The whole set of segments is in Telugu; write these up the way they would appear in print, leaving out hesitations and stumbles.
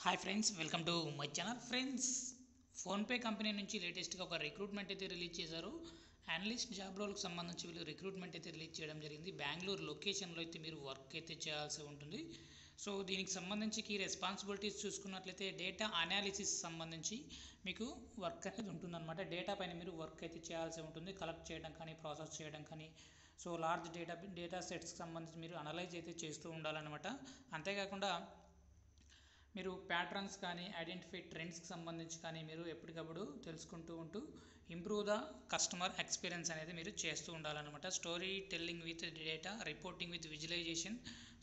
Hi friends, welcome to my channel. Friends, PhonePe company నుంచి లేటెస్ట్గా ఒక రిక్రూట్మెంట్ అయితే రిలీజ్ చేశారు. అనలిస్ట్ జాబ్ రోల్కి సంబంధించి వీళ్ళు రిక్రూట్మెంట్ అయితే రిలీజ్ చేయడం జరిగింది. బెంగళూరు లొకేషన్లో అయితే మీరు వర్క్ అయితే చేయాల్సి ఉంటుంది. సో దీనికి సంబంధించి కీ రెస్పాన్సిబిలిటీస్ చూసుకున్నట్లయితే డేటా అనాలిసిస్ సంబంధించి మీకు వర్క్ అనేది ఉంటుందన్నమాట. డేటా పైన మీరు వర్క్ అయితే చేయాల్సి ఉంటుంది, కలెక్ట్ చేయడం కానీ ప్రాసెస్ చేయడం కానీ. సో లార్జ్ డేటా సెట్స్కి సంబంధించి మీరు అనలైజ్ అయితే చేస్తూ ఉండాలన్నమాట. అంతేకాకుండా మీరు ప్యాటర్న్స్ కానీ ఐడెంటిఫై ట్రెండ్స్కి సంబంధించి కానీ మీరు ఎప్పటికప్పుడు తెలుసుకుంటూ ఉంటూ ఇంప్రూవ్ ద కస్టమర్ ఎక్స్పీరియన్స్ అనేది మీరు చేస్తూ ఉండాలన్నమాట. Story telling with data, reporting with visualization.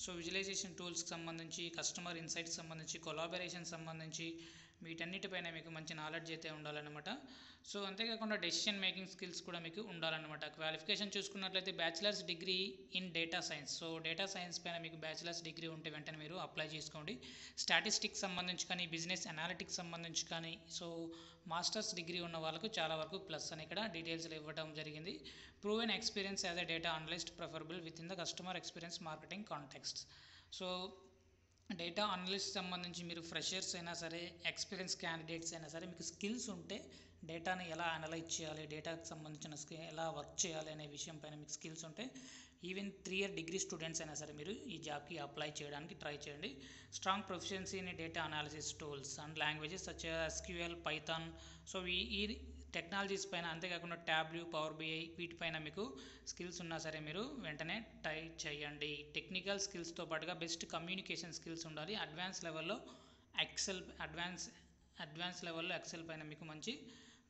So visualization టూల్స్కి సంబంధించి, కస్టమర్ ఇన్సైట్స్ సంబంధించి, కొలాబరేషన్ సంబంధించి వీటన్నిటిపైన మీకు మంచి నాలెడ్జ్ అయితే ఉండాలన్నమాట. సో అంతేకాకుండా డెసిషన్ మేకింగ్ స్కిల్స్ కూడా మీకు ఉండాలన్నమాట. క్వాలిఫికేషన్ చూసుకున్నట్లయితే bachelors degree in data science. So data science పైన మీకు బ్యాచిలర్స్ డిగ్రీ ఉంటే వెంటనే మీరు అప్లై చేసుకోండి. స్టాటిస్టిక్స్ సంబంధించి కానీ, బిజినెస్ అనాలిటిక్స్ సంబంధించి కానీ, సో మాస్టర్స్ డిగ్రీ ఉన్న వాళ్ళకు చాలా వరకు ప్లస్ అని ఇక్కడ డీటెయిల్స్లో ఇవ్వడం జరిగింది. Proven experience as a data analyst preferable with in the customer experience marketing context. So data analyst సంబంధించి మీరు ఫ్రెషర్స్ అయినా సరే, ఎక్స్పీరియన్స్ క్యాండిడేట్స్ అయినా సరే, మీకు స్కిల్స్ ఉంటే డేటాని ఎలా అనలైజ్ చేయాలి, డేటాకి సంబంధించిన ఎలా వర్క్ చేయాలి అనే విషయం పైన మీకు స్కిల్స్ ఉంటే ఈవెన్ 3 ఇయర్ డిగ్రీ స్టూడెంట్స్ అయినా సరే మీరు ఈ జాబ్కి అప్లై చేయడానికి ట్రై చేయండి. Strong proficiency in data analysis tools and languages such SQL, Python. So ఈ టెక్నాలజీస్ పైన, అంతేకాకుండా ట్యాబ్లూ, పవర్ బిఐ వీటిపైన మీకు స్కిల్స్ ఉన్నా సరే మీరు వెంటనే ట్రై చేయండి. టెక్నికల్ స్కిల్స్తో పాటుగా బెస్ట్ కమ్యూనికేషన్ స్కిల్స్ ఉండాలి. అడ్వాన్స్ లెవెల్లో ఎక్సెల్ పైన మీకు మంచి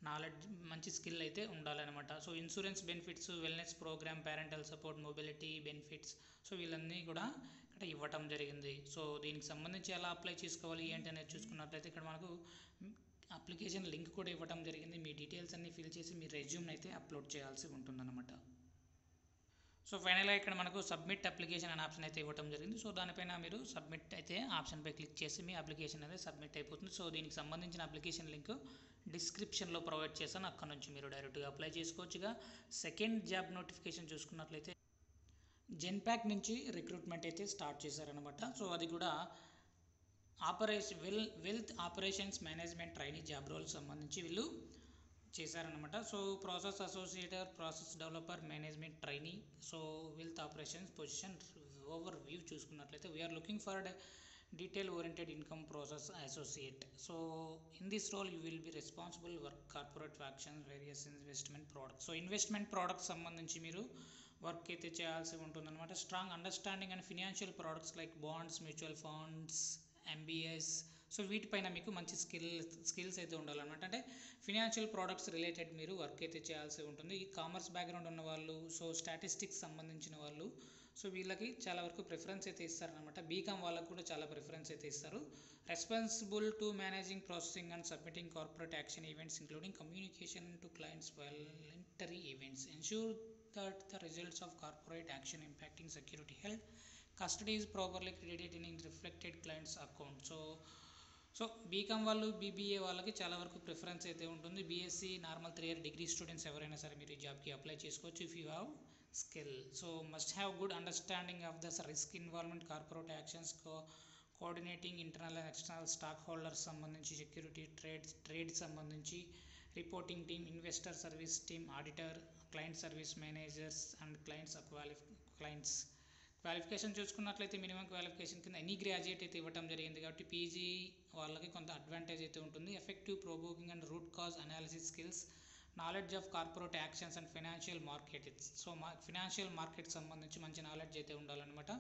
నాలెడ్జ్, మంచి స్కిల్ అయితే ఉండాలన్నమాట. So insurance benefits, wellness program, parental support, mobility benefits, so వీళ్ళన్నీ కూడా ఇక్కడ ఇవ్వటం జరిగింది. సో దీనికి సంబంధించి ఎలా అప్లై చేసుకోవాలి ఏంటి అనేది చూసుకున్నట్లయితే ఇక్కడ మనకు అప్లికేషన్ లింక్ కూడా ఇవ్వడం జరిగింది. మీ డీటెయిల్స్ అన్ని ఫిల్ చేసి మీ రెజ్యూమ్ అయితే అప్లోడ్ చేయాల్సి ఉంటుందన్నమాట. సో ఫైనల్గా ఇక్కడ మనకు సబ్మిట్ అప్లికేషన్ అనే ఆప్షన్ అయితే ఇవ్వడం జరిగింది. సో దానిపైన మీరు సబ్మిట్ అయితే ఆప్షన్పై క్లిక్ చేసి మీ అప్లికేషన్ అనేది సబ్మిట్ అయిపోతుంది. సో దీనికి సంబంధించిన అప్లికేషన్ లింక్ డిస్క్రిప్షన్లో ప్రొవైడ్ చేశాను, అక్కడ నుంచి మీరు డైరెక్ట్గా అప్లై చేసుకోవచ్చుగా. సెకండ్ జాబ్ నోటిఫికేషన్ చూసుకున్నట్లయితే జెన్పాక్ నుంచి రిక్రూట్మెంట్ అయితే స్టార్ట్ చేశారనమాట. సో అది కూడా wealth operations management trainee job role సంబంధించి వీళ్ళు చేశారనమాట. So process associate, process developer, management trainee. So wealth operations position overview చూసుకున్నట్లయితే we're looking for detail oriented income process associate. So in this role you will be responsible work corporate actions, various investment products. So investment products సంబంధించి మీరు వర్క్ అయితే చేయాల్సి ఉంటుందన్నమాట. Strong understanding and financial products like bonds, mutual funds, MBS. So వీటిపైన మీకు మంచి స్కిల్స్ అయితే ఉండాలన్నమాట. అంటే ఫినాన్షియల్ ప్రోడక్ట్స్ రిలేటెడ్ మీరు వర్క్ అయితే చేయాల్సి ఉంటుంది. ఈ కామర్స్ బ్యాక్గ్రౌండ్ ఉన్న వాళ్ళు, సో స్టాటిస్టిక్స్ సంబంధించిన వాళ్ళు, సో వీళ్ళకి చాలా వరకు ప్రిఫరెన్స్ అయితే ఇస్తారనమాట. బీకామ్ వాళ్ళకు కూడా చాలా ప్రిఫరెన్స్ అయితే ఇస్తారు. Responsible to managing, processing and submitting corporate action events including communication to clients, voluntary events, ensure that the results of corporate action impacting security, health, custody is properly credited in reflected client's account. So BCom వాళ్ళు, బీబీఏ వాళ్ళకి చాలా వరకు ప్రిఫరెన్స్ అయితే ఉంటుంది. BSc normal 3 year degree students ఎవరైనా సరే మీరు ఈ జాబ్కి అప్లై చేసుకోవచ్చు if you have skill. So must have good understanding of the risk involvement, corporate actions, coordinating internal and external stock holders సంబంధించి, సెక్యూరిటీ, ట్రేడ్ సంబంధించి, reporting team, investor service team, auditor, client service managers and clients. Qualification చూసుకున్నట్లయితే మినిమం క్వాలిఫికేషన్ కింద ఎనీ గ్రాడ్యుయేట్ అయితే ఇవ్వడం జరిగింది కాబట్టి పీజీ వాళ్ళకి కొంత అడ్వాంటేజ్ అయితే ఉంటుంది. Effective provoking and root cause analysis skills, knowledge of corporate actions and financial market. So financial market సంబంధించి మంచి నాలెడ్జ్ అయితే ఉండాలన్నమాట.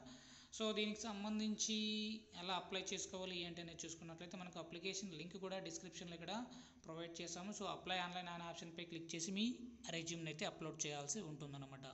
సో దీనికి సంబంధించి ఎలా అప్లై చేసుకోవాలి ఏంటి అనేది చూసుకున్నట్లయితే మనకు అప్లికేషన్ లింక్ కూడా డిస్క్రిప్షన్లో ఇక్కడ ప్రొవైడ్ చేసాము. సో అప్లై ఆన్లైన్ అనే ఆప్షన్పై క్లిక్ చేసి మీ రెజ్యూమ్ని అయితే అప్లోడ్ చేయాల్సి ఉంటుందన్నమాట.